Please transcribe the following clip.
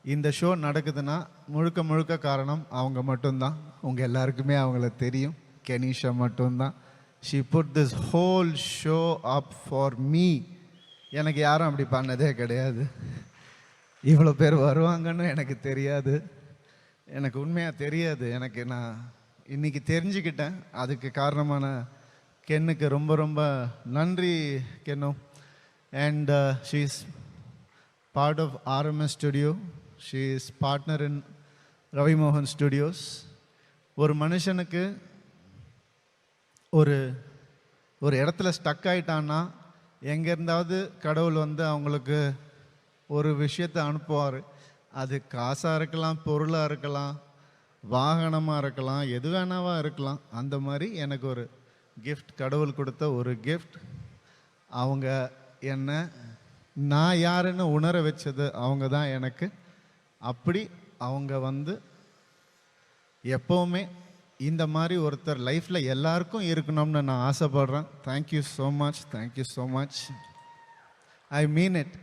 இந்த ஷோ நடக்குதுன்னா முழுக்க முழுக்க காரணம் அவங்க மட்டும்தான். உங்கள் எல்லாருக்குமே அவங்கள தெரியும். கெனிஷா மட்டும்தான். She put this whole show up for me. எனக்கு யாரும் அப்படி பண்ணதே கிடையாது. இவ்வளோ பேர் வருவாங்கன்னு எனக்கு தெரியாது. எனக்கு உண்மையாக தெரியாது. நான் இன்னைக்கு தெரிஞ்சுக்கிட்டேன். அதுக்கு காரணமான கென்னுக்கு ரொம்ப ரொம்ப நன்றி Ken. And she is part of RMS Studio. She is partner in Ravi Mohan Studios. ஒரு மனுஷனுக்கு ஒரு ஒரு இடத்துல ஸ்டக் ஆயிட்டான்னா எங்கேருந்தாவது கடவுள் வந்து அவங்களுக்கு ஒரு விஷயத்தை அனுப்புவார். அது காசாக இருக்கலாம், பொருளாக இருக்கலாம், வாகனமாக இருக்கலாம், எது வேணாவா இருக்கலாம். அந்த மாதிரி எனக்கு ஒரு கிஃப்ட், கடவுள் கொடுத்த ஒரு கிஃப்ட். அவங்க என்ன நான் யாருன்னு உணர வச்சது அவங்க தான் எனக்கு. அப்படி அவங்க வந்து எப்போவுமே இந்த மாதிரி ஒருத்தர் லைஃப்பில் எல்லாருக்கும் இருக்கணும்னு நான் ஆசைப்படுறேன். Thank you so much. Thank you so much. I mean it.